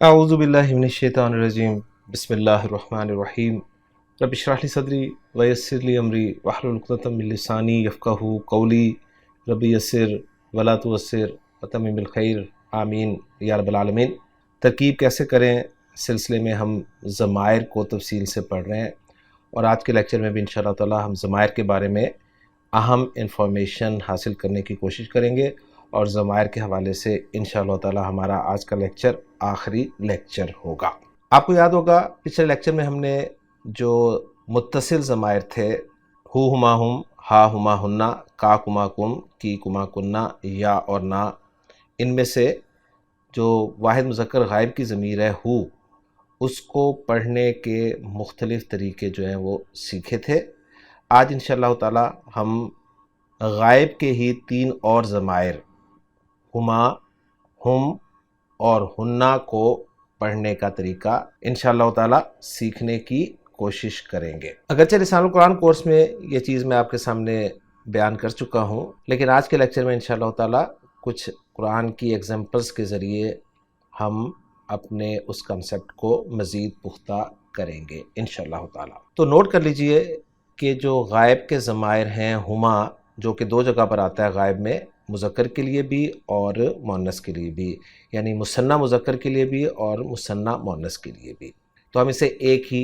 اعوذ باللہ من الشیطان الرجیم بسم اللہ الرحمن الرحیم رب اشرح لی صدری ویسر لی امری واحلل عقدۃ من لسانی یفقہوا قولی رب یسر ولا تعسر وتمم بالخیر آمین یا رب العالمین۔ ترکیب کیسے کریں سلسلے میں ہم ضمائر کو تفصیل سے پڑھ رہے ہیں، اور آج کے لیکچر میں بھی انشاءاللہ تعالی ہم ضمائر کے بارے میں اہم انفارمیشن حاصل کرنے کی کوشش کریں گے، اور ضمائر کے حوالے سے انشاءاللہ تعالی ہمارا آج کا لیکچر آخری لیکچر ہوگا۔ آپ کو یاد ہوگا پچھلے لیکچر میں ہم نے جو متصل ضمائر تھے، ہو ہما ہم، ہا ہما ہننا، کا کما کم، کی کما کننا، یا اور نا، ان میں سے جو واحد مذکر غائب کی ضمیر ہے ہو، اس کو پڑھنے کے مختلف طریقے جو ہیں وہ سیکھے تھے۔ آج انشاءاللہ تعالی ہم غائب کے ہی تین اور ضمائر ہما، ہم اور ہننا کو پڑھنے کا طریقہ انشاءاللہ تعالی سیکھنے کی کوشش کریں گے۔ اگرچہ لسان القرآن کورس میں یہ چیز میں آپ کے سامنے بیان کر چکا ہوں، لیکن آج کے لیکچر میں انشاءاللہ تعالی کچھ قرآن کی ایگزامپلز کے ذریعے ہم اپنے اس کنسیپٹ کو مزید پختہ کریں گے انشاءاللہ تعالی۔ تو نوٹ کر لیجئے کہ جو غائب کے ضمائر ہیں ہما، جو کہ دو جگہ پر آتا ہے غائب میں، مذکر کے لیے بھی اور مؤنث کے لیے بھی، یعنی مثنیٰ مذکر کے لیے بھی اور مثنیٰ مؤنث کے لیے بھی، تو ہم اسے ایک ہی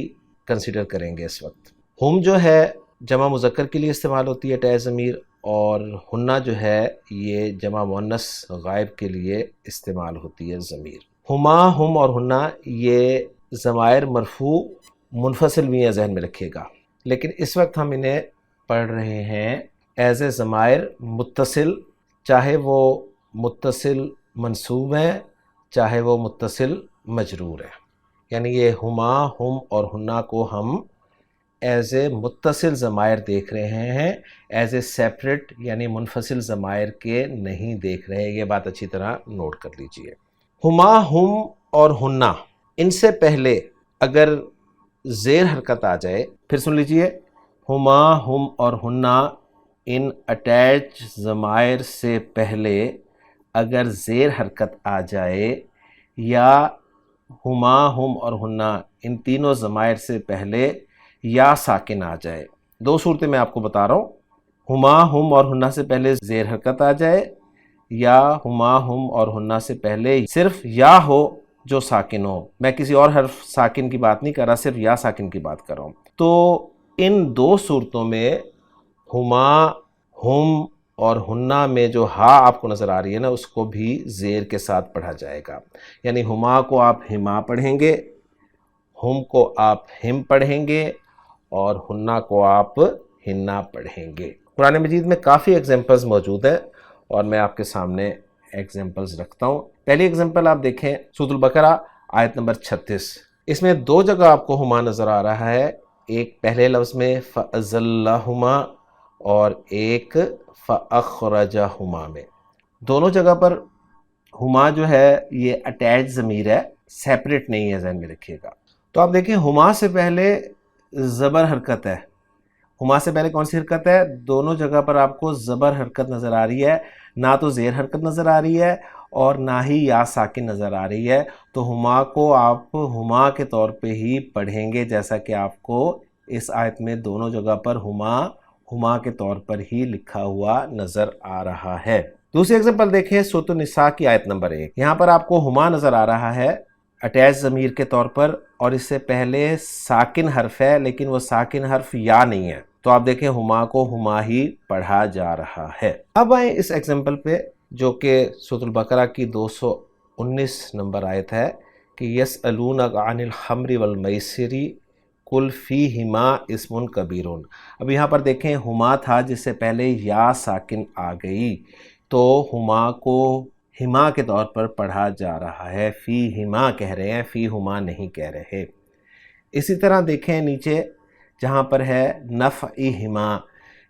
کنسیڈر کریں گے اس وقت۔ ہم جو ہے جمع مذکر کے لیے استعمال ہوتی ہے ٹے ضمیر، اور ہننا جو ہے یہ جمع مؤنث غائب کے لیے استعمال ہوتی ہے ضمیر۔ ہما، ہم اور ہننا یہ ضمائر مرفوع منفصل بھی ہیں، ذہن میں رکھیے گا، لیکن اس وقت ہم انہیں پڑھ رہے ہیں ایز اے ضمائر متصل، چاہے وہ متصل منصوب ہیں چاہے وہ متصل مجرور ہیں، یعنی یہ ہما، ہم اور ہننا کو ہم ایز اے متصل ضمائر دیکھ رہے ہیں، ایز اے سیپریٹ یعنی منفصل ضمائر کے نہیں دیکھ رہے ہیں۔ یہ بات اچھی طرح نوٹ کر لیجئے۔ ہما، ہم اور ہننا، ان سے پہلے اگر زیر حرکت آ جائے، پھر سن لیجئے، ہما، ہم اور ہننا، ان اٹیچ ضمائر سے پہلے اگر زیر حرکت آ جائے، یا ہما، ہم اور ہننا ان تینوں ضمائر سے پہلے یا ساکن آ جائے۔ دو صورتیں میں آپ کو بتا رہا ہوں، ہما، ہم اور ہننا سے پہلے زیر حرکت آ جائے، یا ہما، ہم اور ہننا سے پہلے صرف یا ہو جو ساکن ہو۔ میں کسی اور حرف ساکن کی بات نہیں کر رہا، صرف یا ساکن کی بات کر رہا ہوں۔ تو ان دو صورتوں میں ہما، ہم اور ہننا میں جو ہا آپ کو نظر آ رہی ہے نا، اس کو بھی زیر کے ساتھ پڑھا جائے گا، یعنی ہما کو آپ ہما پڑھیں گے، ہم کو آپ ہم پڑھیں گے، اور ہننا کو آپ ہننا پڑھیں گے۔ قرآن مجید میں کافی ایگزامپلز موجود ہیں، اور میں آپ کے سامنے ایگزامپلز رکھتا ہوں۔ پہلی ایگزامپل آپ دیکھیں سورۃ البقرہ آیت نمبر 36، اس میں دو جگہ آپ کو ہما نظر آ رہا ہے، ایک پہلے لفظ میں فَأَزَلَّهُمَا اور ایک فَأَخْرَجَهُمَا میں، دونوں جگہ پر ہما جو ہے یہ اٹیچ ضمیر ہے، سیپریٹ نہیں ہے، ذہن میں رکھیے گا۔ تو آپ دیکھیں ہما سے پہلے زبر حرکت ہے، ہما سے پہلے کون سی حرکت ہے؟ دونوں جگہ پر آپ کو زبر حرکت نظر آ رہی ہے، نہ تو زیر حرکت نظر آ رہی ہے اور نہ ہی یا ساکن نظر آ رہی ہے، تو ہما کو آپ ہما کے طور پہ ہی پڑھیں گے، جیسا کہ آپ کو اس آیت میں دونوں جگہ پر ہما ہما کے طور پر ہی لکھا ہوا نظر آ رہا ہے۔ دوسری ایگزامپل دیکھیں سورۃ النساء کی آیت نمبر 1، یہاں پر آپ کو ہما نظر آ رہا ہے اٹیچ ضمیر کے طور پر، اور اس سے پہلے ساکن حرف ہے، لیکن وہ ساکن حرف یا نہیں ہے، تو آپ دیکھیں ہما کو ہما ہی پڑھا جا رہا ہے۔ اب آئیں اس ایگزامپل پہ جو کہ سورۃ البقرہ کی 219 نمبر آیت ہے کہ یسألونک عن الخمر والمیسر قل فیہما اسم کبیر۔ اب یہاں پر دیکھیں ہما تھا جس سے پہلے یا ساکن آ گئی، تو ہما کو ہما کے طور پر پڑھا جا رہا ہے، فی ہما کہہ رہے ہیں، فی ہما نہیں کہہ رہے۔ اسی طرح دیکھیں نیچے جہاں پر ہے نفع ہما،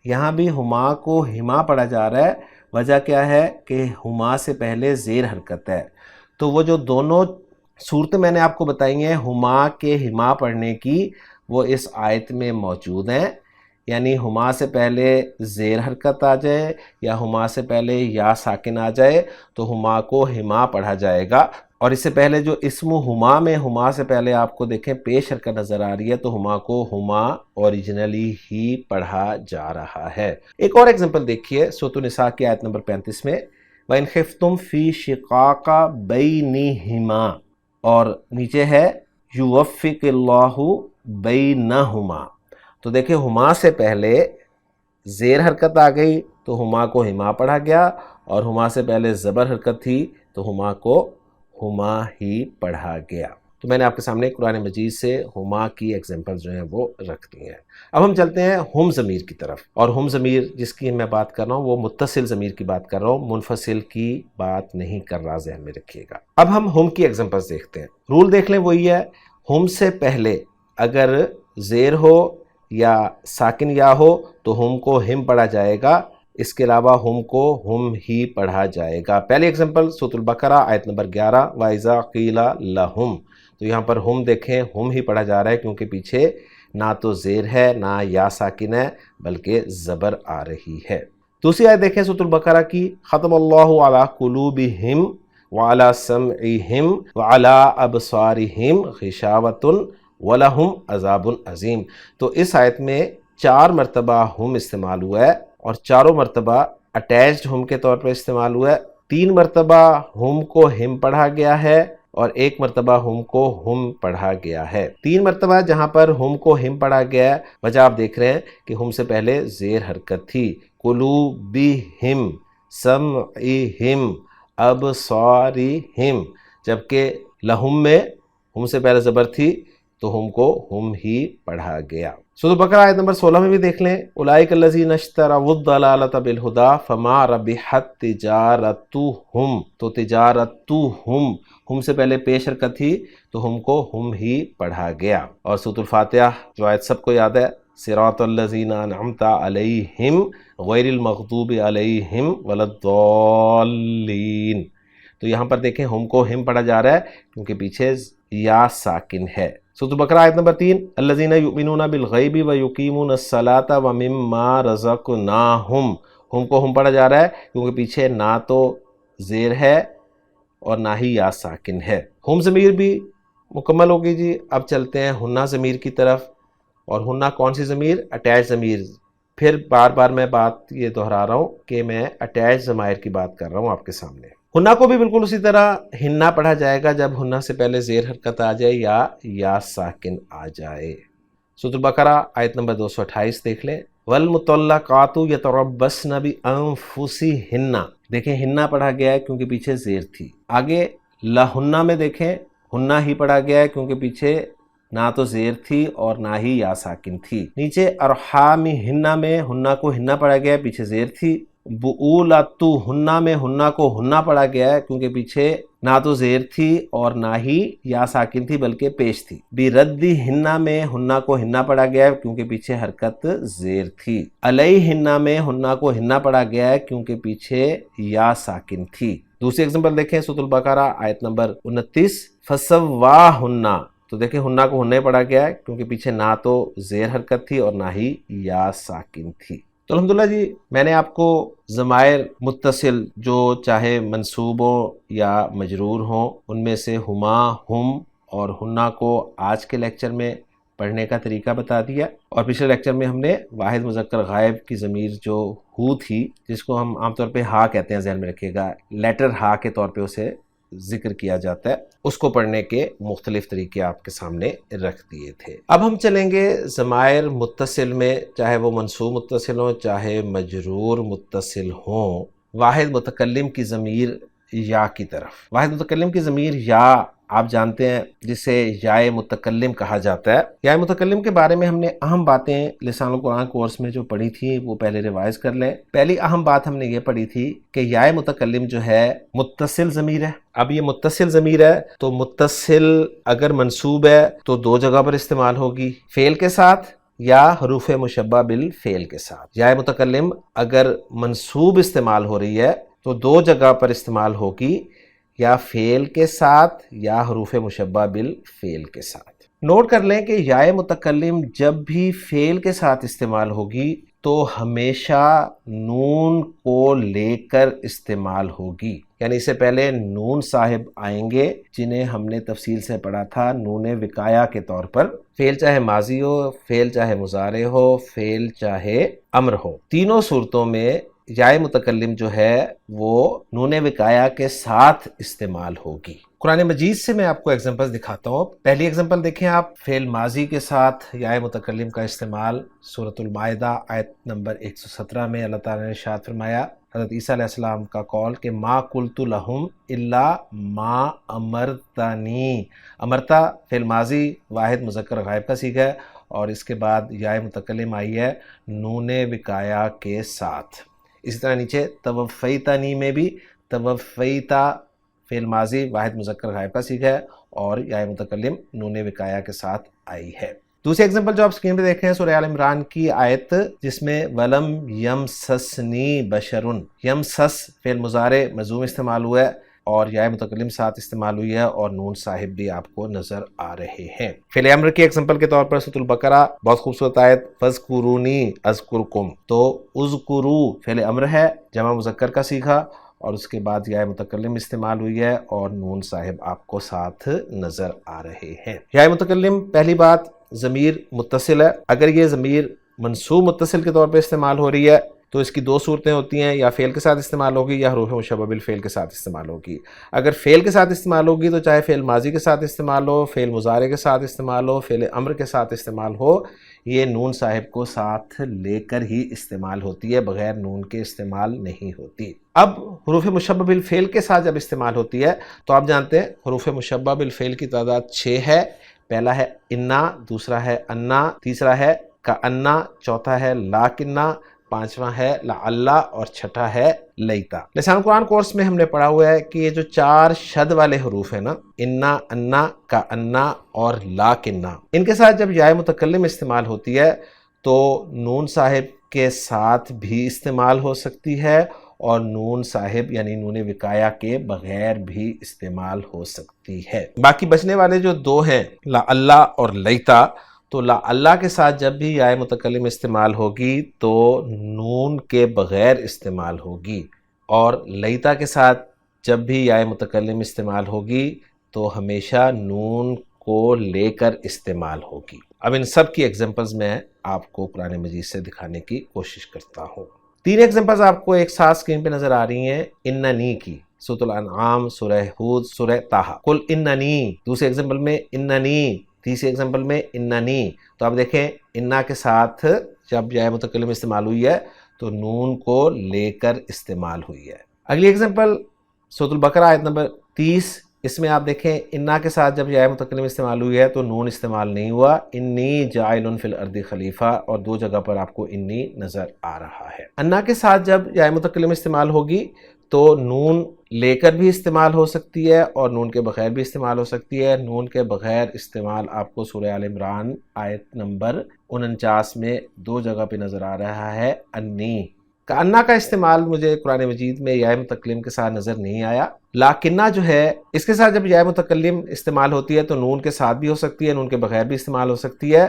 یہاں بھی ہما کو ہما پڑھا جا رہا ہے، وجہ کیا ہے کہ ہما سے پہلے زیر حرکت ہے۔ تو وہ جو دونوں صورتیں میں نے آپ کو بتائی ہیں ہما کے ہما پڑھنے کی، وہ اس آیت میں موجود ہیں، یعنی ہما سے پہلے زیر حرکت آ جائے یا ہما سے پہلے یا ساکن آ جائے تو ہما کو ہما پڑھا جائے گا، اور اس سے پہلے جو اسم ہما میں ہما سے پہلے آپ کو دیکھیں پیش حرکت نظر آ رہی ہے تو ہما کو ہما اوریجنلی ہی پڑھا جا رہا ہے۔ ایک اور ایگزامپل دیکھیے سورۃ النساء کی آیت نمبر 35 میں وَإِنْ خِفْتُمْ فِي شِقَاقَ بَيْنِهِمَا، اور نیچے ہے یوفق اللہ بینہما۔ تو دیکھیں ہما سے پہلے زیر حرکت آ گئی تو ہما کو ہما پڑھا گیا، اور ہما سے پہلے زبر حرکت تھی تو ہما کو ہما ہی پڑھا گیا۔ تو میں نے آپ کے سامنے قرآن مجید سے ہما کی ایگزامپل جو ہیں وہ رکھ دی ہیں۔ اب ہم چلتے ہیں ہم ضمیر کی طرف، اور ہم ضمیر جس کی میں بات کر رہا ہوں وہ متصل ضمیر کی بات کر رہا ہوں، منفصل کی بات نہیں کر رہا، ذہن میں رکھیے گا۔ اب ہم کی ایگزامپلز دیکھتے ہیں۔ رول دیکھ لیں، وہی ہے، ہم سے پہلے اگر زیر ہو یا ساکن یا ہو تو ہم کو ہم پڑھا جائے گا، اس کے علاوہ ہم کو ہم ہی پڑھا جائے گا۔ پہلی ایگزامپل سورۃ البقرہ آیت نمبر 11 وَإِذَا قِيلَ لَهُمْ، تو یہاں پر ہم دیکھیں ہم ہی پڑھا جا رہا ہے کیونکہ پیچھے نہ تو زیر ہے نہ یا ساکن ہے بلکہ زبر آ رہی ہے۔ دوسری آیت دیکھیں سورۃ البقرہ کی، ختم اللہ علی قلوبہم وعلی سمعہم وعلی ابصارہم غشاوۃ وَلَهُمْ عَذَابٌ عَظِيمٌ۔ تو اس آیت میں 4 مرتبہ ہم استعمال ہوا ہے، اور چاروں مرتبہ اٹیچڈ ہم کے طور پر استعمال ہوا ہے۔ 3 مرتبہ ہم کو ہم پڑھا گیا ہے اور 1 مرتبہ ہم کو ہم پڑھا گیا ہے۔ 3 مرتبہ جہاں پر ہم کو ہم پڑھا گیا ہے، وجہ آپ دیکھ رہے ہیں کہ ہم سے پہلے زیر حرکت تھی، قلوبہم، سمعہم، ابصارہم، جبکہ لہم میں ہم سے پہلے زبر تھی تو ہم کو ہم ہی پڑھا گیا۔ سورۃ البقرہ آیت نمبر 16 میں بھی دیکھ لیں، اولئک الذین اشتروا الضلالۃ بالہدی فما ربحت تجارتہم، تو تجارتہم، ہم سے پہلے پیش حرکت تھی تو ہم کو ہم ہی پڑھا گیا۔ اور سورۃ الفاتحہ جو آیت سب کو یاد ہے، صراط الذین انعمت علیہم غیر المغضوب علیہم ولا الضالین، تو یہاں پر دیکھیں ہم کو ہم پڑھا جا رہا ہے کیونکہ پیچھے یا ساکن ہے۔ سورۃ البقرہ آیت نمبر 3 الذین یؤمنون بالغیب ویقیمون الصلاۃ ومما رزقناہم، ہم کو ہم پڑھا جا رہا ہے کیونکہ پیچھے نہ تو زیر ہے اور نہ ہی یا ساکن ہے۔ ہم ضمیر بھی مکمل ہوگی جی۔ اب چلتے ہیں ہنہ ضمیر کی طرف، اور ہنہ کون سی ضمیر؟ اٹیچ ضمیر۔ پھر بار بار میں بات یہ دہرا رہا ہوں کہ میں اٹیچ ضمائر کی بات کر رہا ہوں آپ کے سامنے۔ ہنہ کو بھی بالکل اسی طرح ہنہ پڑھا جائے گا جب ہنہ سے پہلے زیر حرکت آ جائے یا ساکن آ جائے۔ سورۃ البقرہ آیت نمبر 228 دیکھ لیں، والمطلقات یتربصن بانفسہن، دیکھیں ہنہ پڑھا گیا ہے کیونکہ پیچھے زیر تھی۔ آگے لہنہ میں دیکھیں ہنہ ہی پڑھا گیا ہے کیونکہ پیچھے نہ تو زیر تھی اور نہ ہی یا ساکن تھی۔ نیچے ارحامہن میں ہنہ کو ہنہ پڑھا گیا ہے، پیچھے زیر تھی۔ بؤولتہن میں ہنہ کو ہنہ پڑھا گیا ہے کیونکہ پیچھے نہ تو زیر تھی اور نہ ہی یا ساکن تھی بلکہ پیش تھی۔ بردہن میں ہنہ کو ہنہ پڑھا گیا ہے کیونکہ پیچھے حرکت زیر تھی۔ علیہن میں ہنہ کو ہنہ پڑھا گیا ہے کیونکہ پیچھے یا ساکن تھی۔ دوسری ایگزامپل دیکھیں سورۃ البقرہ آیت نمبر 29 فسواہن، تو دیکھیں ہنہ کو ہنہ پڑھا گیا ہے کیونکہ پیچھے نہ تو زیر حرکت تھی اور نہ ہی یا ساکن تھی۔ تو الحمدللہ جی، میں نے آپ کو ضمائر متصل جو چاہے منصوب ہوں یا مجرور ہوں ان میں سے ہما، ہم اور ہنہ کو آج کے لیکچر میں پڑھنے کا طریقہ بتا دیا، اور پچھلے لیکچر میں ہم نے واحد مذکر غائب کی ضمیر جو ہو تھی، جس کو ہم عام طور پہ ہا کہتے ہیں، ذہن میں رکھیے گا، لیٹر ہا کے طور پہ اسے ذکر کیا جاتا ہے، اس کو پڑھنے کے مختلف طریقے آپ کے سامنے رکھ دیے تھے۔ اب ہم چلیں گے ضمائر متصل میں، چاہے وہ منصوب متصل ہوں چاہے مجرور متصل ہوں، واحد متکلم کی ضمیر یا کی طرف۔ واحد متکلم کی ضمیر یا آپ جانتے ہیں جسے یائے متکلم کہا جاتا ہے۔ یائے متکلم کے بارے میں ہم نے اہم باتیں لسان القرآن کورس میں جو پڑھی تھی وہ پہلے ریوائز کر لیں۔ پہلی اہم بات ہم نے یہ پڑھی تھی کہ یائے متکلم جو ہے متصل ضمیر ہے۔ اب یہ متصل ضمیر ہے تو متصل اگر منصوب ہے تو 2 جگہ پر استعمال ہوگی، فعل کے ساتھ یا حروف مشبہ بالفعل کے ساتھ۔ یائے متکلم اگر منصوب استعمال ہو رہی ہے تو 2 جگہ پر استعمال ہوگی، یا فعل کے ساتھ یا حروف مشبہ بالفعل کے ساتھ۔ نوٹ کر لیں کہ یائے متکلم جب بھی فعل کے ساتھ استعمال ہوگی تو ہمیشہ نون کو لے کر استعمال ہوگی، یعنی اس سے پہلے نون صاحب آئیں گے جنہیں ہم نے تفصیل سے پڑھا تھا نون وقایا کے طور پر، فعل چاہے ماضی ہو، فعل چاہے مضارع ہو، فعل چاہے امر ہو، تینوں صورتوں میں یائے متکلم جو ہے وہ نون وقایا کے ساتھ استعمال ہوگی۔ قرآن مجید سے میں آپ کو ایگزامپل دکھاتا ہوں۔ پہلی ایگزامپل دیکھیں آپ، فعل ماضی کے ساتھ یائے متکلم کا استعمال سورۃ المائدہ آیت نمبر 117 میں اللہ تعالیٰ نے ارشاد فرمایا، حضرت عیسیٰ علیہ السلام کا قول کہ ما قلت لہم الا ما امرتنی، امرتا فعل ماضی واحد مذکر غائب کا صیغہ ہے، اور اس کے بعد یائے متکلم آئی ہے نون وقایا کے ساتھ۔ اسی طرح نیچے توفیتنی میں بھی توفیتا فعل ماضی واحد مذکر غائب کا صیغہ ہے اور یائے متکلم نون وقایا کے ساتھ آئی ہے۔ دوسری ایگزامپل جو آپ اسکرین پہ دیکھ رہے ہیں سورہ آل عمران کی آیت جس میں ولم یمسسنی بشرن، یمسس فعل مضارع مضموم استعمال ہوا ہے اور یائے متکلم ساتھ استعمال ہوئی ہے اور نون صاحب بھی آپ کو نظر آ رہے ہیں۔ فعل امر کی ایگزامپل کے طور پر سورۃ البقرہ بہت خوبصورت آیت فاذکرونی اذکرکم، تو اذکرو فعل امر ہے جمع مذکر کا صیغہ اور اس کے بعد یائے متکلم استعمال ہوئی ہے اور نون صاحب آپ کو ساتھ نظر آ رہے ہیں۔ یائے متکلم پہلی بات ضمیر متصل ہے، اگر یہ ضمیر منصوب متصل کے طور پہ استعمال ہو رہی ہے تو اس کی دو صورتیں ہوتی ہیں، یا فعل کے ساتھ استعمال ہوگی یا حروف مشبہ بالفعل کے ساتھ استعمال ہوگی۔ اگر فعل کے ساتھ استعمال ہوگی تو چاہے فعل ماضی کے ساتھ استعمال ہو، فعل مضارع کے ساتھ استعمال ہو، فعل امر کے ساتھ استعمال ہو، یہ نون صاحب کو ساتھ لے کر ہی استعمال ہوتی ہے، بغیر نون کے استعمال نہیں ہوتی۔ اب حروف مشبہ بالفعل کے ساتھ جب استعمال ہوتی ہے تو آپ جانتے ہیں حروف مشبہ بالفعل کی تعداد 6 ہے۔ پہلا ہے انا، دوسرا ہے انا، تیسرا ہے کانا، چوتھا ہے لاکنہ، پانچواں ہے لعل اور چھٹا ہے لیتا۔ لسان قرآن کورس میں ہم نے پڑھا ہوا ہے کہ یہ جو 4 شد والے حروف ہیں نا، انا، انا، کانا اور لاکنہ، ان کے ساتھ جب یائے متکلم استعمال ہوتی ہے تو نون صاحب کے ساتھ بھی استعمال ہو سکتی ہے اور نون صاحب یعنی نون وقایا کے بغیر بھی استعمال ہو سکتی ہے۔ باقی بچنے والے جو 2 ہیں لعل اور لیتا، تو لعل کے ساتھ جب بھی یائے متکلم استعمال ہوگی تو نون کے بغیر استعمال ہوگی، اور لیتا کے ساتھ جب بھی یائے متکلم استعمال ہوگی تو ہمیشہ نون کو لے کر استعمال ہوگی۔ اب ان سب کی ایگزامپلز میں آپ کو قرآن مجید سے دکھانے کی کوشش کرتا ہوں۔ 3 ایگزامپلز آپ کو ایک ساتھ اسکرین پہ نظر آ رہی ہیں اننی کی، سورۃ الانعام، سورہ ہود، سورہ طٰہٰ، قل اننی، دوسرے ایگزامپل میں اننی، تیسری ایگزامپل میں اننی۔ تو آپ دیکھیں انا کے ساتھ جب یائے متکلم استعمال ہوئی ہے تو نون کو لے کر استعمال ہوئی ہے۔ اگلی ایگزامپل سورۃ البقرہ آیت نمبر 30، اس میں آپ دیکھیں انا کے ساتھ جب یائے متکلم استعمال ہوئی ہے تو نون استعمال نہیں ہوا، انی جاعل فی الارض خلیفہ، اور 2 جگہ پر آپ کو انی نظر آ رہا ہے۔ انا کے ساتھ جب یائے متکلم استعمال ہوگی تو نون لے کر بھی استعمال ہو سکتی ہے اور نون کے بغیر بھی استعمال ہو سکتی ہے۔ نون کے بغیر استعمال آپ کو سورہ آل عمران آیت نمبر 49 میں 2 جگہ پہ نظر آ رہا ہے انی۔ کانا کا استعمال مجھے قرآن مجید میں یائے متکلم کے ساتھ نظر نہیں آیا۔ لاکنہ جو ہے اس کے ساتھ جب یائے متکلم استعمال ہوتی ہے تو نون کے ساتھ بھی ہو سکتی ہے، نون کے بغیر بھی استعمال ہو سکتی ہے۔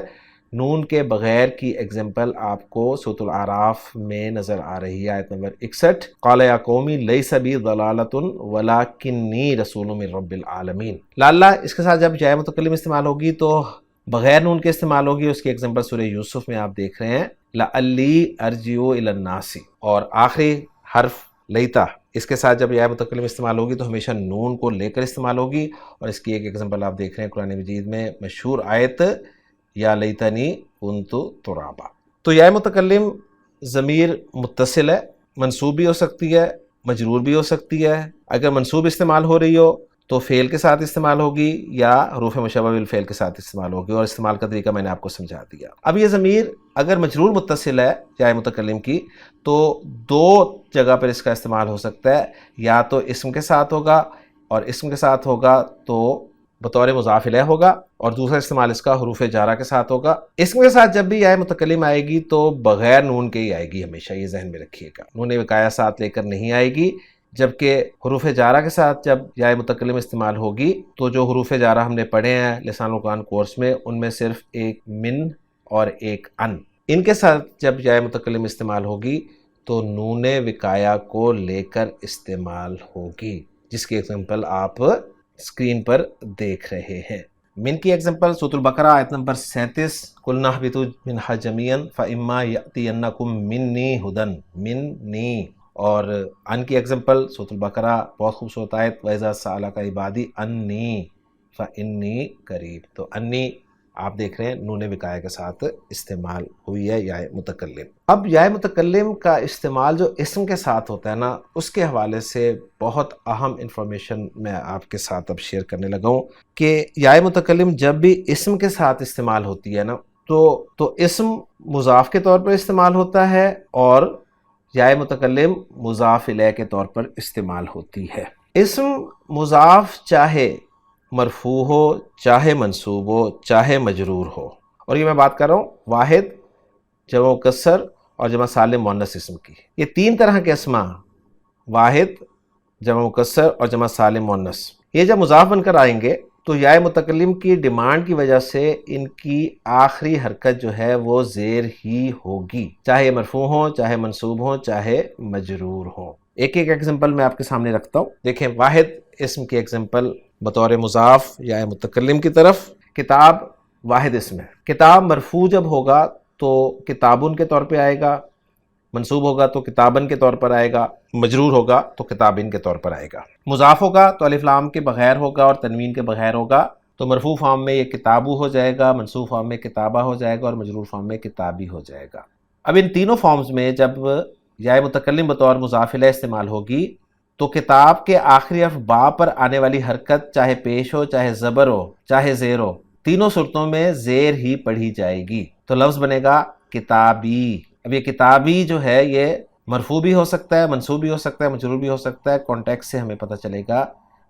نون کے بغیر کی ایگزامپل آپ کو سورۃ الاعراف میں نظر آ رہی ہے آیت نمبر 61، قال یا قومی لیس بی ضلالۃ ولکنی رسول من رب العالمین۔ لعل اس کے ساتھ جب یائے متکلم استعمال ہوگی تو بغیر نون کے استعمال ہوگی، اس کی ایگزامپل سورہ یوسف میں آپ دیکھ رہے ہیں لعلی ارجع الی الناس، اور آخری حرف لیتا اس کے ساتھ جب یائے متکلم استعمال ہوگی تو ہمیشہ نون کو لے کر استعمال ہوگی، اور اس کی ایک ایگزامپل آپ دیکھ رہے ہیں قرآن مجید میں مشہور آیت یا لیتنی کنت ترابا۔ تو یائے متکلم ضمیر متصل ہے، منصوب بھی ہو سکتی ہے، مجرور بھی ہو سکتی ہے۔ اگر منصوب استعمال ہو رہی ہو تو فعل کے ساتھ استعمال ہوگی یا حروف مشبہ بالفعل کے ساتھ استعمال ہوگی، اور استعمال کا طریقہ میں نے آپ کو سمجھا دیا۔ اب یہ ضمیر اگر مجرور متصل ہے یائے متکلم کی تو 2 جگہ پر اس کا استعمال ہو سکتا ہے، یا تو اسم کے ساتھ ہوگا، اور اسم کے ساتھ ہوگا تو بطور مضاف الیہ ہوگا، اور دوسرا استعمال اس کا حروف جارہ کے ساتھ ہوگا۔ اسم کے ساتھ جب بھی یائے متکلم آئے گی تو بغیر نون کے ہی آئے گی، ہمیشہ یہ ذہن میں رکھیے گا، نون وقایا ساتھ لے کر نہیں آئے گی۔ جبکہ حروف جارہ کے ساتھ جب یائے متکلم استعمال ہوگی تو جو حروف جارہ ہم نے پڑھے ہیں لسان القرآن کورس میں، ان میں صرف ایک من اور ایک ان، ان کے ساتھ جب یا متکلم استعمال ہوگی تو نون وقایا کو لے کر استعمال ہوگی، جس کی ایگزامپل آپ اسکرین پر دیکھ رہے ہیں۔ من کی ایگزامپل سورۃ البقرہ آیت نمبر 37، قُلْنَا اهْبِطُوا مِنْهَا جَمِيعًا فَإِمَّا يَأْتِيَنَّكُم مِّنِّي هُدًى، منی۔ اور ان کی ایگزامپل سورۃ البقرہ بہت خوبصورت آیت، وَإِذَا سَأَلَكَ عِبَادِي أَنِّي فَإِنِّي قَرِيب، تو انی آپ دیکھ رہے ہیں نون وقایا کے ساتھ استعمال ہوئی ہے یا متکلم۔ اب یا متکلم کا استعمال جو اسم کے ساتھ ہوتا ہے نا، اس کے حوالے سے بہت اہم انفارمیشن میں آپ کے ساتھ اب شیئر کرنے لگا ہوں کہ یا متکلم جب بھی اسم کے ساتھ استعمال ہوتی ہے نا تو اسم مضاف کے طور پر استعمال ہوتا ہے اور یا متکلم مضاف الیہ کے طور پر استعمال ہوتی ہے۔ اسم مضاف چاہے مرفوع ہو، چاہے منصوب ہو، چاہے مجرور ہو، اور یہ میں بات کر رہا ہوں واحد، جمع مکسر اور جمع سالم مؤنث اسم کی۔ یہ تین طرح کے اسما، واحد، جمع مکسر اور جمع سالم مؤنث، یہ جب مضاف بن کر آئیں گے تو یا متکلم کی ڈیمانڈ کی وجہ سے ان کی آخری حرکت جو ہے وہ زیر ہی ہوگی، چاہے مرفوع ہو، چاہے منصوب ہو، چاہے مجرور ہو۔ ایک ایک ایگزامپل میں آپ کے سامنے رکھتا ہوں۔ دیکھیں واحد اسم کی ایگزامپل بطور مضاف یا متکلم کی طرف، کتاب واحد اسم ہے۔ کتاب مرفوع جب ہوگا تو کتابن کے طور پہ آئے گا، منصوب ہوگا تو کتابن کے طور پر آئے گا، مجرور ہوگا تو کتابن کے طور پر آئے گا۔ مضاف ہوگا تو الف لام کے بغیر ہوگا اور تنوین کے بغیر ہوگا، تو مرفوع فارم میں یہ کتابو ہو جائے گا، منصوب فارم میں کتابہ ہو جائے گا اور مجرور فارم میں کتابی ہو جائے گا۔ اب ان تینوں فارمز میں جب یا متکلم بطور مضاف الیہ استعمال ہوگی تو کتاب کے آخری حرف با پر آنے والی حرکت چاہے پیش ہو، چاہے زبر ہو، چاہے زیر ہو، تینوں صورتوں میں زیر ہی پڑھی جائے گی، تو لفظ بنے گا کتابی۔ اب یہ کتابی جو ہے یہ مرفوع بھی ہو سکتا ہے، منصوب بھی ہو سکتا ہے، مجرور بھی ہو سکتا ہے۔ کانٹیکسٹ سے ہمیں پتہ چلے گا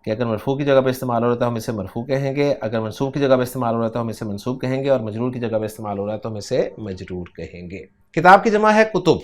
کہ اگر مرفوع کی جگہ پہ استعمال ہو رہا ہے تو ہم اسے مرفوع کہیں گے، اگر منصوب کی جگہ پہ استعمال ہو رہا ہے تو ہم اسے منصوب کہیں گے، اور مجرور کی جگہ پہ استعمال ہو رہا ہے تو ہم اسے مجرور کہیں گے۔ کتاب کی جمع ہے کتب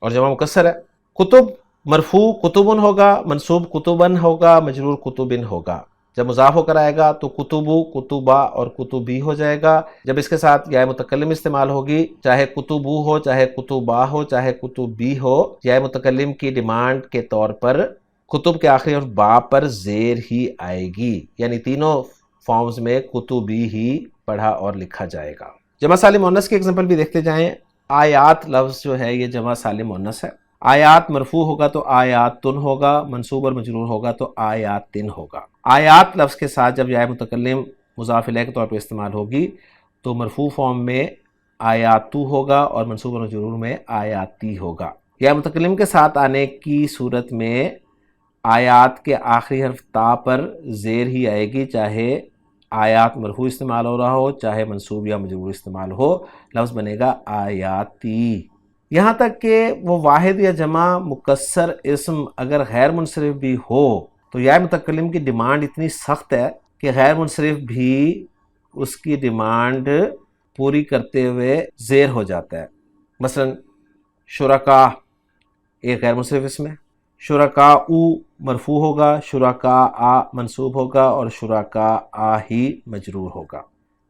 اور جمع مکسر ہے۔ کتب مرفوع کتبن ہوگا، منصوب کتبن ہوگا، مجرور کتبن ہوگا۔ جب مضاف ہو کر آئے گا تو کتبو، کتبا اور کتبی ہو جائے گا۔ جب اس کے ساتھ یا متکلم استعمال ہوگی، چاہے کتبو ہو، چاہے کتبا ہو، چاہے کتبی ہو، یا متکلم کی ڈیمانڈ کے طور پر کتب کے آخری حرف با پر زیر ہی آئے گی، یعنی تینوں فارمز میں کتبی ہی پڑھا اور لکھا جائے گا۔ جمع سالم مؤنث کی ایگزامپل بھی دیکھتے جائیں۔ آیات لفظ جو ہے یہ جمع سالم مؤنث ہے۔ آیات مرفوع ہوگا تو آیاتن ہوگا، منصوب اور مجرور ہوگا تو آیاتن ہوگا۔ آیات لفظ کے ساتھ جب یا متکلم مضاف الیہ کے طور پہ استعمال ہوگی تو مرفوع فارم میں آیاتو ہوگا اور منصوب اور مجرور میں آیاتی ہوگا۔ یا متکلم کے ساتھ آنے کی صورت میں آیات کے آخری حرف تا پر زیر ہی آئے گی، چاہے آیات مرفوع استعمال ہو رہا ہو، چاہے منصوب یا مجرور استعمال ہو، لفظ بنے گا آیاتی۔ یہاں تک کہ وہ واحد یا جمع مکسر اسم اگر غیر منصرف بھی ہو تو یا متکلم کی ڈیمانڈ اتنی سخت ہے کہ غیر منصرف بھی اس کی ڈیمانڈ پوری کرتے ہوئے زیر ہو جاتا ہے۔ مثلا شرکاء ایک غیر منصرف اسم ہے، شرکاء مرفوع ہوگا، شرکاء منصوب ہوگا اور شرکاء ہی مجرور ہوگا۔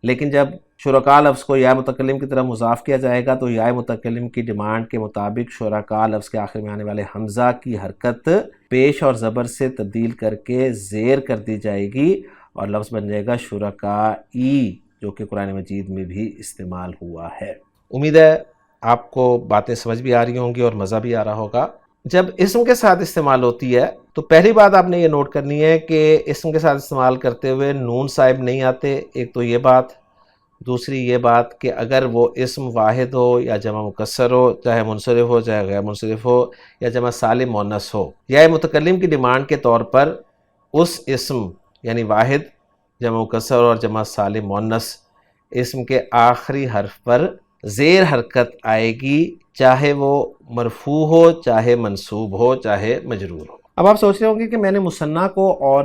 لیکن جب شرکاء لفظ کو یا متکلم کی طرف مضاف کیا جائے گا تو یا متکلم کی ڈیمانڈ کے مطابق شرکاء لفظ کے آخر میں آنے والے حمزہ کی حرکت پیش اور زبر سے تبدیل کر کے زیر کر دی جائے گی اور لفظ بن جائے گا شرکائی، جو کہ قرآن مجید میں بھی استعمال ہوا ہے۔ امید ہے آپ کو باتیں سمجھ بھی آ رہی ہوں گی اور مزہ بھی آ رہا ہوگا۔ جب اسم کے ساتھ استعمال ہوتی ہے تو پہلی بات آپ نے یہ نوٹ کرنی ہے کہ اسم کے ساتھ استعمال کرتے ہوئے نون صاحب نہیں آتے، ایک تو یہ بات۔ دوسری یہ بات کہ اگر وہ اسم واحد ہو یا جمع مکسر ہو، چاہے منصرف ہو چاہے غیر منصرف ہو، یا جمع سالم مؤنث ہو، یا متکلم کی ڈیمانڈ کے طور پر اس اسم یعنی واحد، جمع مکسر اور جمع سالم مؤنث اسم کے آخری حرف پر زیر حرکت آئے گی، چاہے وہ مرفوع ہو، چاہے منصوب ہو، چاہے مجرور ہو۔ اب آپ سوچ رہے ہوں گے کہ میں نے مثنیٰ کو اور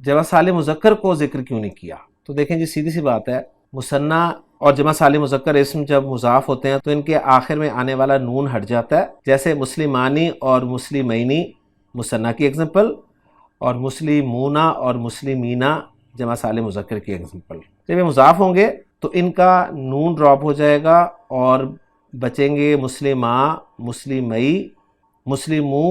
جمع سالم مذکر کو ذکر کیوں نہیں کیا؟ تو دیکھیں جی، سیدھی سی بات ہے، مثنیٰ اور جمع سالم مذکر اسم جب مضاف ہوتے ہیں تو ان کے آخر میں آنے والا نون ہٹ جاتا ہے، جیسے مسلمانی اور مسلمینی مثنیٰ کی ایگزامپل، اور مسلمونہ اور مسلمینہ جمع سالم مذکر کی ایگزامپل۔ جب یہ مضاف ہوں گے تو ان کا نون ڈراپ ہو جائے گا اور بچیں گے مسلمہ، مسلمئی، مسلمو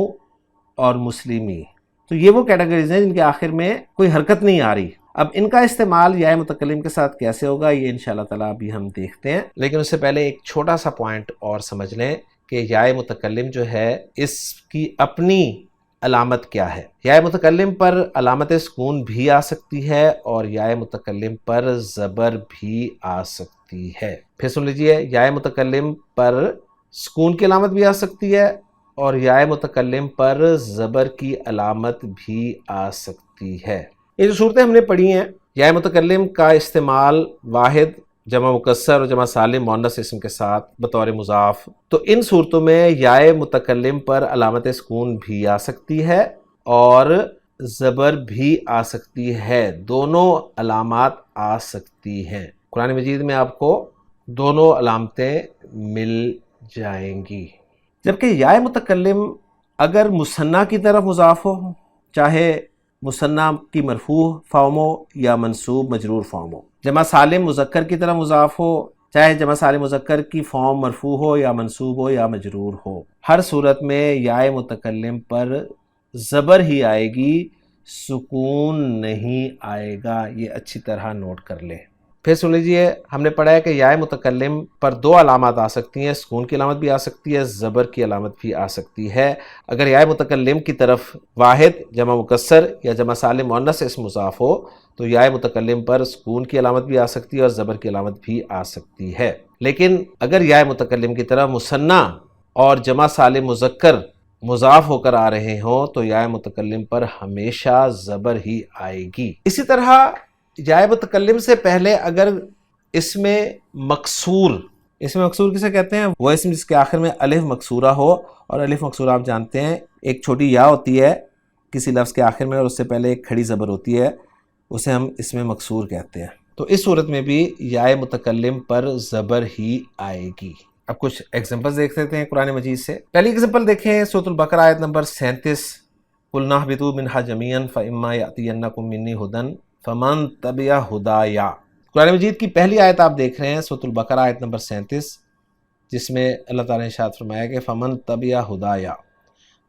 اور مسلمی. تو یہ وہ کیٹیگریز ہیں جن کے آخر میں کوئی حرکت نہیں آ رہی. اب ان کا استعمال یا متکلم کے ساتھ کیسے ہوگا یہ انشاءاللہ تعالیٰ ابھی ہم دیکھتے ہیں، لیکن اس سے پہلے ایک چھوٹا سا پوائنٹ اور سمجھ لیں کہ یا متکلم جو ہے اس کی اپنی علامت کیا ہے. یا متکلم پر علامت سکون بھی آ سکتی ہے اور یا متکلم پر زبر بھی آ سکتی ہے. پھر سن لیجئے، یا متکلم پر سکون کی علامت بھی آ سکتی ہے اور یا متکلم پر زبر کی علامت بھی آ سکتی ہے. یہ جو صورتیں ہم نے پڑھی ہیں، یا متکلم کا استعمال واحد، جمع مکسر اور جمع سالم مؤنث اسم کے ساتھ بطور مضاف، تو ان صورتوں میں یا متکلم پر علامت سکون بھی آ سکتی ہے اور زبر بھی آ سکتی ہے. دونوں علامات آ سکتی ہیں. قرآن مجید میں آپ کو دونوں علامتیں مل جائیں گی. جبکہ یا متکلم اگر مثنیٰ کی طرف مضاف ہو، چاہے مثنیٰ کی مرفوع فارم ہو یا منصوب مجرور فارم ہو، جمع سالم مذکر کی طرف مضاف ہو، چاہے جمع سالم مذکر کی فارم مرفوع ہو یا منصوب ہو یا مجرور ہو، ہر صورت میں یا متکلم پر زبر ہی آئے گی، سکون نہیں آئے گا. یہ اچھی طرح نوٹ کر لیں. پھر سن لیجئے، ہم نے پڑھا ہے کہ یا متکلم پر دو علامات آ سکتی ہیں، سکون کی علامت بھی آ سکتی ہے، زبر کی علامت بھی آ سکتی ہے. اگر یا متکلم کی طرف واحد، جمع مکسر یا جمع سالم مؤنث اسم مضاف ہو تو یا متکلم پر سکون کی علامت بھی آ سکتی ہے اور زبر کی علامت بھی آ سکتی ہے. لیکن اگر یا متکلم کی طرف مثنیٰ اور جمع سالم مذکر مضاف ہو کر آ رہے ہوں تو یا متکلم پر ہمیشہ زبر ہی آئے گی. اسی طرح یا متکلم سے پہلے اگر اسم مکسور کسے کہتے ہیں؟ وہ اسم جس کے آخر میں الف مکسورہ ہو، اور الف مکسورہ آپ جانتے ہیں ایک چھوٹی یا ہوتی ہے کسی لفظ کے آخر میں اور اس سے پہلے ایک کھڑی زبر ہوتی ہے، اسے ہم اسم مکسور کہتے ہیں. تو اس صورت میں بھی یا متکلم پر زبر ہی آئے گی. اب کچھ ایگزامپل دیکھ لیتے ہیں قرآن مجید سے. پہلی ایگزامپل دیکھیں سورۃ البقرہ آیت نمبر 37، قُلْنَا اهْبِطُوا مِنْهَا جَمِيعًا فَإِمَّا يَأْتِيَنَّكُم مِّنِّي هُدًى فَمَن تَبِعَ هُدَايَا. قرآن مجید کی پہلی آیت آپ دیکھ رہے ہیں سورۃ البقرہ آیت نمبر 37، جس میں اللہ تعالیٰ نے ارشاد فرمایا کہ فَمَن تَبِعَ هُدَايَا.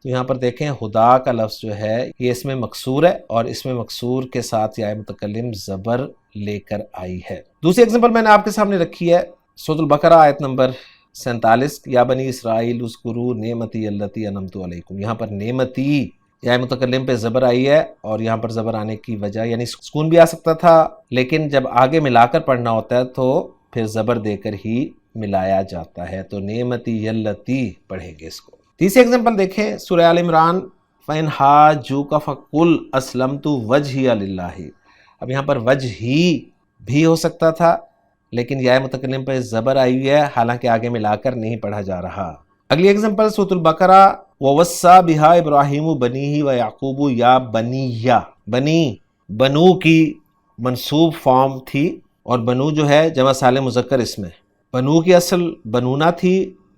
تو یہاں پر دیکھیں خدا کا لفظ جو ہے یہ اسم مکسور ہے اور اسم مکسور کے ساتھ یا متکلم زبر لے کر آئی ہے. دوسری ایگزامپل میں نے آپ کے سامنے رکھی ہے سورۃ البقرہ آیت نمبر 47، یا بنی اسرائیل اذکروا نعمتی التی انعمت علیکم. یہاں پر نعمتی یا متکلم پہ زبر آئی ہے اور یہاں پر زبر آنے کی وجہ یعنی سکون بھی آ سکتا تھا، لیکن جب آگے ملا کر پڑھنا ہوتا ہے تو پھر زبر دے کر ہی ملایا جاتا ہے، تو نعمتی التی پڑھیں گے اس کو. تیسری ایگزامپل دیکھیں سورہ آل عمران، فَإِنْ حَاجُّوكَ فَقُلْ أَسْلَمْتُ وَجْهِيَ لِلَّهِ. اب یہاں پر وجہی بھی ہو سکتا تھا لیکن یا متکلم پہ زبر آئی ہوئی ہے، حالانکہ آگے ملا کر نہیں پڑھا جا رہا. اگلی ایگزامپل سورۃ البقرہ، وَوَصَّى بِهَا إِبْرَاهِيمُ بَنِيهِ وَيَعْقُوبُ. یا بنیہ، بنی بنو کی منصوب فارم تھی اور بنو جو ہے جمع سالم مذکر اسم ہے. بنو کی اصل بنونا تھی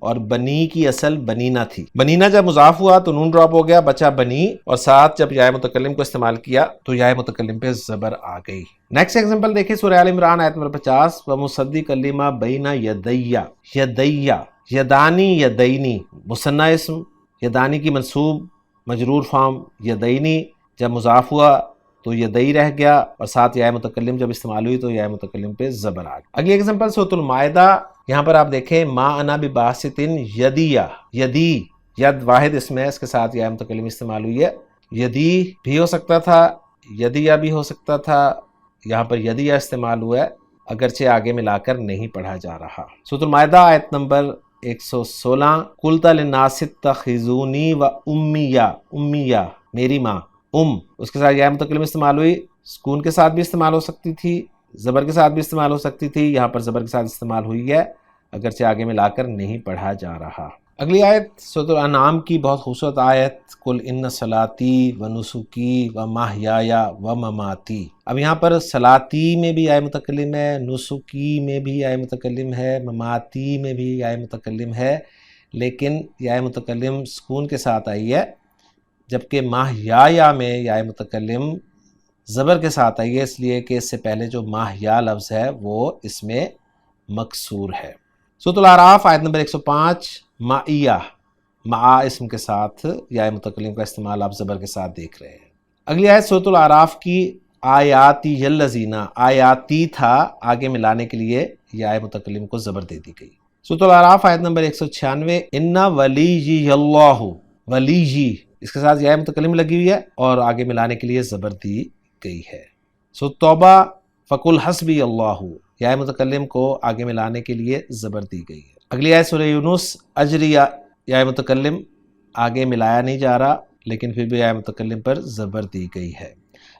اور بنی کی اصل بنینا تھی. بنینا جب مضاف ہوا تو نون ڈراپ ہو گیا، بچا بنی، اور ساتھ جب یا متکلم کو استعمال کیا تو یا متکلم پہ زبر آ گئی. نیکسٹ ایگزامپل دیکھیں سورہ آل عمران آیت نمبر 50، وَمُصَدِّقًا لِمَا بَيْنَ يَدَيَّ. یدیّ، یدانی، یدینی مثنیٰ اسم، یدانی کی منصوب مجرور فارم یدینی، جب مضاف ہوا تو یدئی رہ گیا اور ساتھ یا متکلم جب استعمال ہوئی تو یا متکلم پہ زبر آ گئی. اگلی ایگزامپل سورۃ المائدہ، یہاں پر آپ دیکھیں ما انا بباسط یدیہ. یدی ید واحد اسم ہے، اس کے ساتھ یا متکلم استعمال ہوئی ہے. یدی بھی ہو سکتا تھا، یدیہ بھی ہو سکتا تھا، یہاں پر یدیہ استعمال ہوا ہے اگرچہ آگے ملا کر نہیں پڑھا جا رہا. سورۃ المائدہ آیت نمبر 116، قُلْتَ لِلنَّاسِ اتَّخِذُونِی وَأُمِّیَ. امیہ میری ماں، اس کے ساتھ یا متکلم استعمال ہوئی، سکون کے ساتھ بھی استعمال ہو سکتی تھی، زبر کے ساتھ بھی استعمال ہو سکتی تھی، یہاں پر زبر کے ساتھ استعمال ہوئی ہے اگرچہ آگے ملا کر نہیں پڑھا جا رہا. اگلی آیت سورۃ الانعام کی بہت خوبصورت آیت، قُلْ إِنَّ صَلَاتِی وَنُسُکِی وَمَحْیَایَ وَمَمَاتِی. اب یہاں پر صلاتی میں بھی یا متکلم ہے، نسکی میں بھی یا متکلم ہے، مماتی میں بھی یا متکلم ہے، لیکن یا متکلم سکون کے ساتھ آئی ہے، جبکہ ماہیا میں یا متکلم زبر کے ساتھ آئی ہے، اس لیے کہ اس سے پہلے جو ماہیا لفظ ہے وہ اس میں مکسور ہے. سورۃ الاعراف آیت نمبر 105 معیہ، مع اسم کے ساتھ یا متکلم کا استعمال آپ زبر کے ساتھ دیکھ رہے ہیں۔ اگلی آیت سورۃ الاعراف کی آیاتی الذین، آیاتی تھا، آگے ملانے کے لیے یا متکلم کو زبر دے دی گئی۔ سورۃ الاعراف آیت نمبر 196 ان ولیی اللہ، ولیی اس کے ساتھ یا متکلم لگی ہوئی ہے اور آگے ملانے کے لیے زبر دی گئی ہے۔ سورۃ توبہ فقل حسبی اللہ، یا متکلم کو آگے ملانے کے لیے زبر دی گئی ہے۔ اگلی آیت سورہ یونس اجری، یا متکلم آگے ملایا نہیں جا رہا لیکن پھر بھی یا متکلم پر زبر دی گئی ہے۔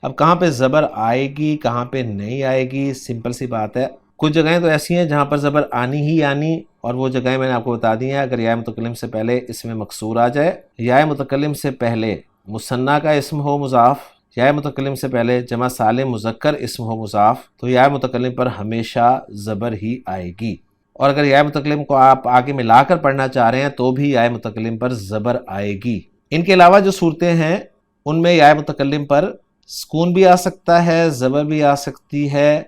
اب کہاں پہ زبر آئے گی کہاں پہ نہیں آئے گی، سمپل سی بات ہے۔ کچھ جگہیں تو ایسی ہیں جہاں پر زبر آنی ہی آنی، اور وہ جگہیں میں نے آپ کو بتا دی ہیں۔ اگر یا متکلم سے پہلے اس میں مکسور آ جائے، یا متکلم سے پہلے مثنیٰ کا اسم ہو مضاف، یا متکلم سے پہلے جمع سالم مذکر اسم ہو مضاف، تو یا متکلم پر ہمیشہ زبر ہی آئے گی۔ اور اگر یا متکلم کو آپ آگے ملا کر پڑھنا چاہ رہے ہیں تو بھی یا متکلم پر زبر آئے گی۔ ان کے علاوہ جو صورتیں ہیں ان میں یا متکلم پر سکون بھی آ سکتا ہے، زبر بھی آ سکتی ہے۔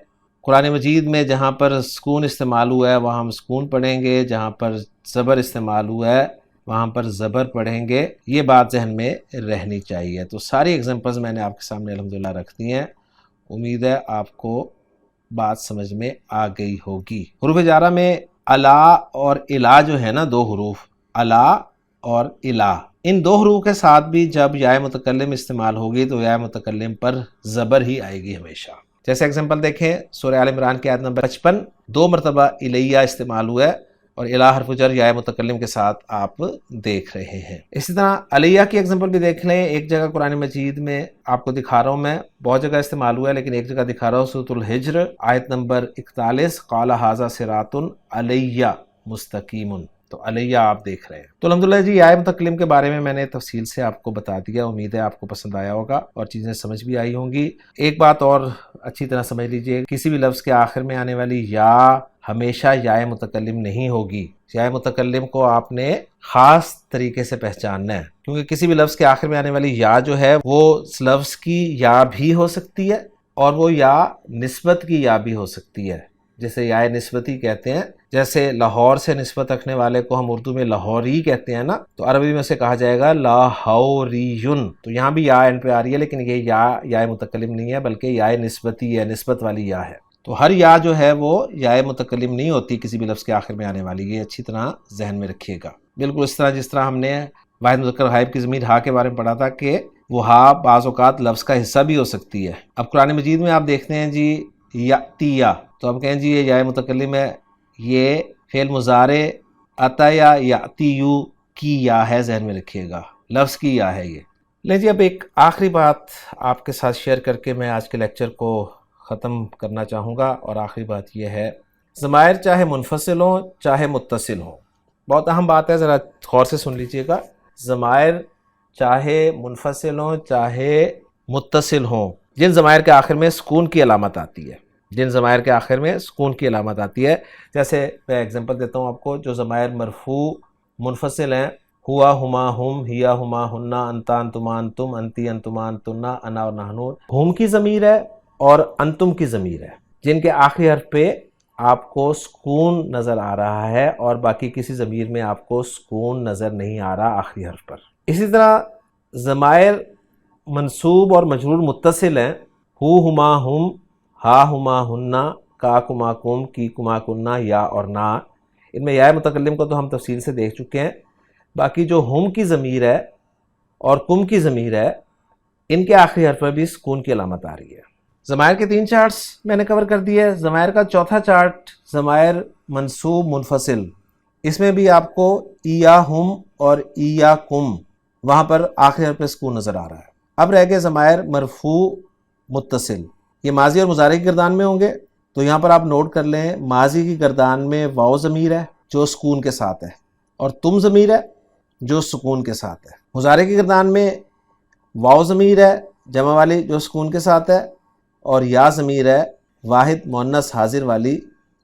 قرآن مجید میں جہاں پر سکون استعمال ہوا ہے وہاں ہم سکون پڑھیں گے، جہاں پر زبر استعمال ہوا ہے وہاں پر زبر پڑھیں گے، یہ بات ذہن میں رہنی چاہیے۔ تو ساری ایگزامپلز میں نے آپ کے سامنے الحمدللہ رکھ دی ہیں، امید ہے آپ کو بات سمجھ میں آ گئی ہوگی۔ حروف جارہ میں الا اور الا جو ہے نا، دو حروف الا اور الا، ان دو حروف کے ساتھ بھی جب یا متکلم استعمال ہوگی تو یا متکلم پر زبر ہی آئے گی ہمیشہ۔ جیسے ایگزامپل دیکھیں سورہ آل عمران کی آیت نمبر 55، 2 مرتبہ الیہ استعمال ہوا ہے اور الہ حرف جر یا متکلم کے ساتھ آپ دیکھ رہے ہیں۔ اسی طرح علیہ کی ایگزامپل بھی دیکھ لیں، ایک جگہ قرآن مجید میں آپ کو دکھا رہا ہوں، میں بہت جگہ استعمال ہوا ہے لیکن ایک جگہ دکھا رہا ہوں، سورۃ الحجر آیت نمبر 41 قال ھذا صراط علیہ مستقیم، تو علیہ آپ دیکھ رہے ہیں۔ تو الحمدللہ جی یا متکلم کے بارے میں میں نے تفصیل سے آپ کو بتا دیا، امید ہے آپ کو پسند آیا ہوگا اور چیزیں سمجھ بھی آئی ہوں گی۔ ایک بات اور اچھی طرح سمجھ لیجئے، کسی بھی لفظ کے آخر میں آنے والی یا ہمیشہ یا متکلم نہیں ہوگی۔ یا متکلم کو آپ نے خاص طریقے سے پہچاننا ہے، کیونکہ کسی بھی لفظ کے آخر میں آنے والی یا جو ہے وہ اس لفظ کی یا بھی ہو سکتی ہے اور وہ یا نسبت کی یا بھی ہو سکتی ہے، جسے یا نسبتی کہتے ہیں۔ جیسے لاہور سے نسبت رکھنے والے کو ہم اردو میں لاہوری کہتے ہیں نا، تو عربی میں سے کہا جائے گا لاہوریون، تو یہاں بھی یا اینڈ پہ آ رہی ہے لیکن یہ یا متکلم نہیں ہے بلکہ یا نسبتی ہے، نسبت والی یا ہے۔ تو ہر یا جو ہے وہ یا متکلم نہیں ہوتی کسی بھی لفظ کے آخر میں آنے والی، یہ اچھی طرح ذہن میں رکھیے گا۔ بالکل اس طرح جس طرح ہم نے واحد مذکر غائب کی ضمیر ہا کے بارے میں پڑھا تھا کہ وہ ہا بعض اوقات لفظ کا حصہ بھی ہو سکتی ہے۔ اب قرآن مجید میں آپ دیکھتے ہیں جی یاتیا، تو ہم کہیں جی یہ یا متکلم ہے، یہ فعل مضارع عطیا یاتیو کی یا ہے، ذہن میں رکھیے گا، لفظ کی یا ہے یہ۔ لیں جی اب ایک آخری بات آپ کے ساتھ شیئر کر کے میں آج کے لیکچر کو ختم کرنا چاہوں گا، اور آخری بات یہ ہے، ضمائر چاہے منفصل ہوں چاہے متصل ہوں، بہت اہم بات ہے، ذرا غور سے سن لیجئے گا، ضمائر چاہے منفصل ہوں چاہے متصل ہوں، جن ضمائر کے آخر میں سکون کی علامت آتی ہے، جن ضمائر کے آخر میں سکون کی علامت آتی ہے، جیسے میں ایگزامپل دیتا ہوں آپ کو، جو ضمائر مرفوع منفصل ہیں، ہوا ہما ہم، ہیا ہما ہننا، انتا انتما انتم، انتی انتما انتنا، انا اور نحنو، ہم کی ضمیر ہے اور انتم کی ضمیر ہے، جن کے آخری حرف پہ آپ کو سکون نظر آ رہا ہے اور باقی کسی ضمیر میں آپ کو سکون نظر نہیں آ رہا آخری حرف پر۔ اسی طرح ضمائر منصوب اور مجرور متصل ہیں، ہو ہما ہم، ہا ہما ہننا، کا کما کم، کی کما کننا، یا اور نا، ان میں یا متکلم کو تو ہم تفصیل سے دیکھ چکے ہیں۔ باقی جو ہم کی ضمیر ہے اور کم کی ضمیر ہے، ان کے آخری حرف پر بھی سکون کی علامت آ رہی ہے۔ ضمائر کے 3 چارٹس میں نے کور کر دیے۔ ضمائر کا چوتھا چارٹ ضمائر منصوب منفصل، اس میں بھی آپ کو ایاہم اور ایاکم وہاں پر آخری حرف پہ سکون نظر آ رہا ہے۔ اب رہ گئے ضمائر مرفوع متصل، یہ ماضی اور مضارع کی گردان میں ہوں گے، تو یہاں پر آپ نوٹ کر لیں، ماضی کی گردان میں واو ضمیر ہے جو سکون کے ساتھ ہے، اور تم ضمیر ہے جو سکون کے ساتھ ہے۔ مضارع کی گردان میں واو ضمیر ہے جمع والی جو سکون کے ساتھ ہے، اور یا ضمیر ہے واحد مؤنث حاضر والی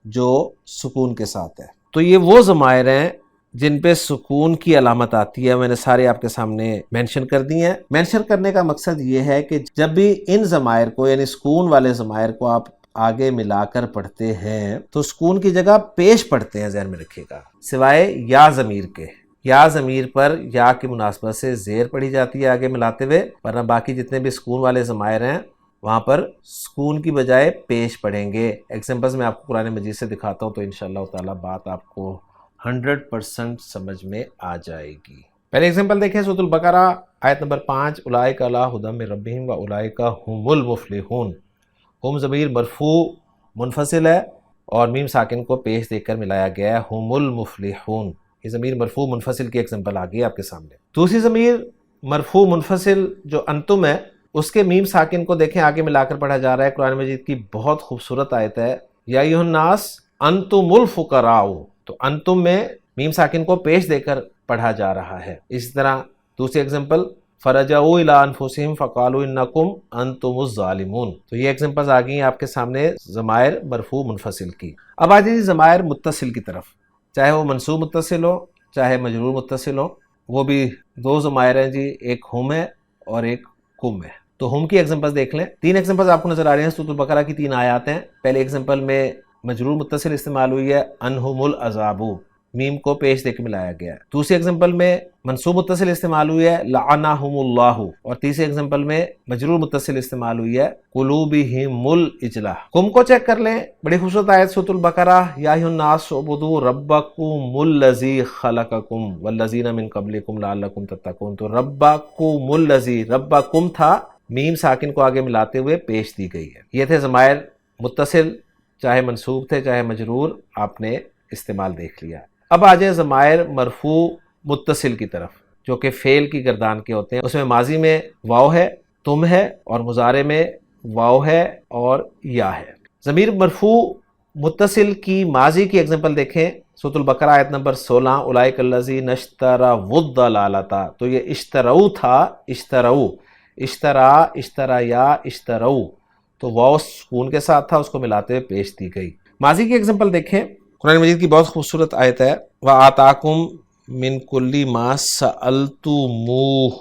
جو سکون کے ساتھ ہے۔ تو یہ وہ ضمائر ہیں جن پہ سکون کی علامت آتی ہے، میں نے سارے آپ کے سامنے مینشن کر دی ہیں۔ مینشن کرنے کا مقصد یہ ہے کہ جب بھی ان ضمائر کو یعنی سکون والے ضمائر کو آپ آگے ملا کر پڑھتے ہیں تو سکون کی جگہ پیش پڑھتے ہیں، ذہن میں رکھیے گا، سوائے یا ضمیر کے۔ یا ضمیر پر یا کی مناسبت سے زیر پڑھی جاتی ہے آگے ملاتے ہوئے، ورنہ باقی جتنے بھی سکون والے ضمائر ہیں وہاں پر سکون کی بجائے پیش پڑھیں گے۔ ایگزامپلز میں آپ کو قرآن مجید سے دکھاتا ہوں تو انشاءاللہ تعالیٰ بات آپ کو 100% سمجھ میں آ جائے گی۔ پہلے ایگزامپل دیکھیں، سورۃ البقرہ آیت نمبر 5، اولئک علی ھدی من ربہم واولئک ھم المفلحون۔ ہم ضمیر مرفوع منفصل ہے اور میم ساکن کو پیش دے کر ملایا گیا ہے، ہم المفلحون۔ یہ ضمیر مرفوع منفصل کی ایگزامپل آ گئی آپ کے سامنے۔ دوسری ضمیر مرفوع منفصل جو انتم ہے، اس کے میم ساکن کو دیکھیں آگے ملا کر پڑھا جا رہا ہے۔ قرآن مجید کی بہت خوبصورت آیت ہے، یا ایھا الناس انتم الفقراء، تو انتم میں میم ساکن کو پیش دے کر پڑھا جا رہا ہے۔ اسی طرح دوسری ایگزامپل فرجعوا الی انفسہم فقالوا انکم انتم الظالمون، تو یہ ایگزامپلز آ گئی ہیں آپ کے سامنے ضمائر مرفوع منفصل کی۔ اب آ جائیے ضمائر متصل کی طرف، چاہے وہ منصوب متصل ہو چاہے مجرور متصل ہو، وہ بھی دو ضمائر ہیں جی، ایک ہم ہے اور ایک کم ہے۔ تو ہم کی ایگزامپلز دیکھ لیں، 3 ایگزامپلز آپ کو نظر آ رہے ہیں، سورۃ البقرہ کی 3 آیات ہیں۔ پہلے ایگزامپل میں مجرور متصل استعمال ہوئی ہے، انہم العذاب، میم کو پیش دے کے ملایا گیا ہے۔ دوسری ایگزامپل میں منصوب متصل استعمال ہوئی ہے، لعنہم اللہ، اور تیسری ایگزامپل میں مجرور متصل استعمال ہوئی ہے، قلوبہم العجلہ۔ کم کو چیک کر لیں، بڑی خوبصورت آیت سورۃ البقرہ، یا ایھا الناس اعبدوا ربکم الذی خلقکم والذین من قبلکم لعلکم تتقون۔ تو ربکم الذی، ربکم تھا، میم ساکن کو آگے ملاتے ہوئے پیش دی گئی ہے۔ یہ تھے ضمائر متصل، چاہے منصوب تھے چاہے مجرور، آپ نے استعمال دیکھ لیا۔ اب آ جائیں ضمائر مرفوع متصل کی طرف، جو کہ فعل کی گردان کے ہوتے ہیں۔ اس میں ماضی میں واو ہے، تم ہے، اور مضارع میں واو ہے اور یا ہے۔ ضمیر مرفوع متصل کی ماضی کی ایگزامپل دیکھیں، سورۃ البقرہ آیت نمبر 16، اولئک الذین اشتروا الضلالۃ، تو یہ اشتروا تھا، اشتروا، اشترا، اشترایا، اشتروا، تو واو سکون کے ساتھ تھا، اس کو ملاتے ہوئے پیش دی گئی۔ ماضی کی ایگزامپل دیکھیں، قرآن مجید کی بہت خوبصورت آیت ہے، وَآتَاكُم مِّن كُلِّ مَا سَأَلْتُمُوهُ،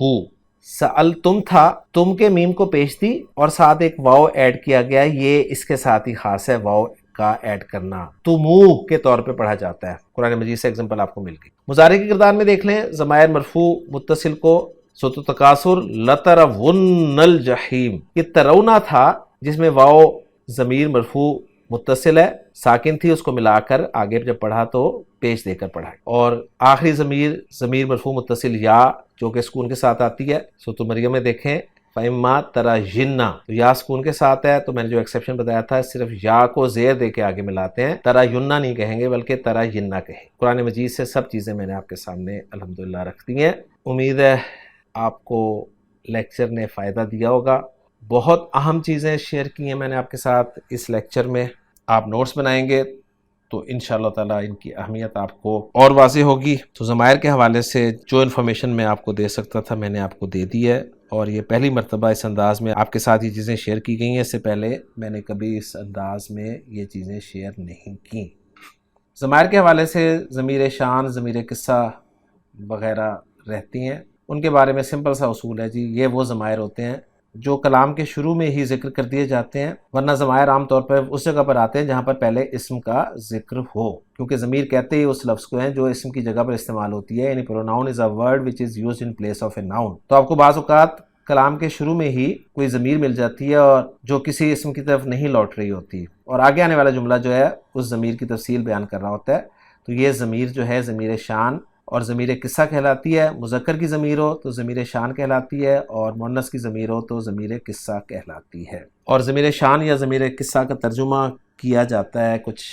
سألتم تھا، تم کے میم کو پیش دی اور ساتھ ایک واو ایڈ کیا گیا، یہ اس کے ساتھ ہی خاص ہے، واو کا ایڈ کرنا، تمو کے طور پہ پڑھا جاتا ہے۔ قرآن مجید سے ایگزامپل آپ کو مل گئی۔ مضارع کی کردار میں دیکھ لیں، ضمائر مرفوع متصل کو سورۃ التکاثر، لَتَرَوُنَّ الْجَحِیمَ، یہ ترونا تھا جس میں واو ضمیر مرفوع متصل ہے، ساکن تھی، اس کو ملا کر آگے جب پڑھا تو پیش دے کر پڑھا۔ اور آخری ضمیر مرفوع متصل یا، جو کہ سکون کے ساتھ آتی ہے، سورۃ مریم میں دیکھیں، فَإِمَّا تَرَيِنَّ، تو یا سکون کے ساتھ ہے، تو میں نے جو ایکسیپشن بتایا تھا، صرف یا کو زیر دے کے آگے ملاتے ہیں، تَرَيُنَّ نہیں کہیں گے بلکہ تَرَيِنَّ کہیں۔ قرآن مجید سے سب چیزیں میں نے آپ کے سامنے الحمدللہ رکھ دی ہیں۔ امید ہے آپ کو لیکچر نے فائدہ دیا ہوگا۔ بہت اہم چیزیں شیئر کی ہیں میں نے آپ کے ساتھ اس لیکچر میں، آپ نوٹس بنائیں گے تو انشاءاللہ تعالیٰ ان کی اہمیت آپ کو اور واضح ہوگی۔ تو ضمائر کے حوالے سے جو انفارمیشن میں آپ کو دے سکتا تھا میں نے آپ کو دے دی ہے، اور یہ پہلی مرتبہ اس انداز میں آپ کے ساتھ یہ چیزیں شیئر کی گئی ہیں، اس سے پہلے میں نے کبھی اس انداز میں یہ چیزیں شیئر نہیں کی۔ ضمائر کے حوالے سے ضمیر شان، ضمیر قصہ وغیرہ رہتی ہیں، ان کے بارے میں سمپل سا اصول ہے جی، یہ وہ ضمائر ہوتے ہیں جو کلام کے شروع میں ہی ذکر کر دیے جاتے ہیں، ورنہ ضمائر عام طور پر اس جگہ پر آتے ہیں جہاں پر پہلے اسم کا ذکر ہو، کیونکہ ضمیر کہتے ہی اس لفظ کو ہیں جو اسم کی جگہ پر استعمال ہوتی ہے، یعنی pronoun is a word which is used in place of a noun۔ تو آپ کو بعض اوقات کلام کے شروع میں ہی کوئی ضمیر مل جاتی ہے اور جو کسی اسم کی طرف نہیں لوٹ رہی ہوتی، اور آگے آنے والا جملہ جو ہے اس ضمیر کی تفصیل بیان کر رہا ہوتا ہے، تو یہ ضمیر جو ہے ضمیر شان اور ضمیر قصہ کہلاتی ہے۔ مذکر کی ضمیر ہو تو ضمیر شان کہلاتی ہے، اور مؤنث کی ضمیر ہو تو ضمیر قصہ کہلاتی ہے۔ اور ضمیر شان یا ضمیر قصہ کا ترجمہ کیا جاتا ہے کچھ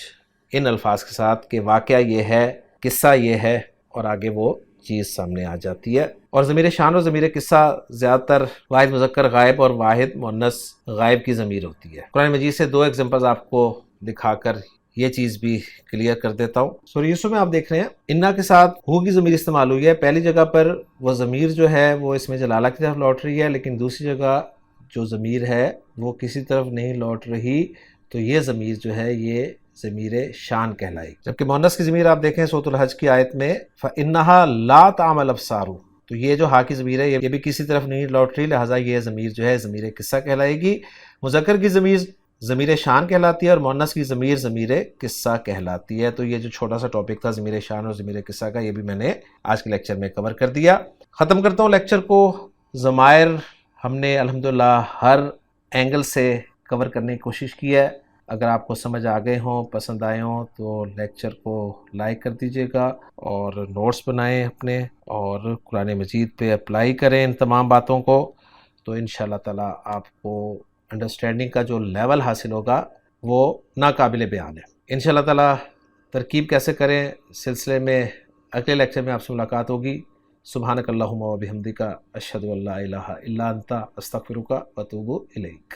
ان الفاظ کے ساتھ کہ واقعہ یہ ہے، قصہ یہ ہے، اور آگے وہ چیز سامنے آ جاتی ہے۔ اور ضمیر شان اور ضمیر قصہ زیادہ تر واحد مذکر غائب اور واحد مؤنث غائب کی ضمیر ہوتی ہے۔ قرآن مجید سے 2 ایگزامپلز آپ کو دکھا کر یہ چیز بھی کلیئر کر دیتا ہوں۔ سورہ یوسف میں آپ دیکھ رہے ہیں انا کے ساتھ ہو کی ضمیر استعمال ہوئی ہے، پہلی جگہ پر وہ ضمیر جو ہے وہ اس میں جلالہ کی طرف لوٹ رہی ہے، لیکن دوسری جگہ جو ضمیر ہے وہ کسی طرف نہیں لوٹ رہی، تو یہ ضمیر جو ہے یہ ضمیر شان کہلائی۔ جبکہ مؤنث کی ضمیر آپ دیکھیں سورۃ الحج کی آیت میں فَإِنَّهَا لَا تَعْمَى الْأَبْصَارُ، تو یہ جو ہا کی ضمیر ہے یہ بھی کسی طرف نہیں لوٹ رہی، لہٰذا یہ ضمیر جو ہے ضمیر قصہ کہلائے گی۔ مذکر کی ضمیر ضمیر شان کہلاتی ہے اور مؤنث کی ضمیر ضمیر قصہ کہلاتی ہے۔ تو یہ جو چھوٹا سا ٹاپک تھا ضمیر شان اور ضمیر قصہ کا، یہ بھی میں نے آج کے لیکچر میں کور کر دیا۔ ختم کرتا ہوں لیکچر کو۔ ضمائر ہم نے الحمدللہ ہر اینگل سے کور کرنے کی کوشش کی ہے۔ اگر آپ کو سمجھ آ گئے ہوں، پسند آئے ہوں، تو لیکچر کو لائک کر دیجیے گا اور نوٹس بنائیں اپنے، اور قرآن مجید پہ اپلائی کریں ان تمام باتوں کو، تو انشاءاللہ تعالیٰ آپ کو انڈرسٹینڈنگ کا جو لیول حاصل ہوگا وہ ناقابل بیان ہے۔ انشاءاللہ تعالیٰ ترکیب کیسے کریں سلسلے میں اگلے لیکچر میں آپ سے ملاقات ہوگی۔ سبحانک اللہم و بحمدک، اشہد ان لا الہ الا انت، استغفرک و اتوب الیک۔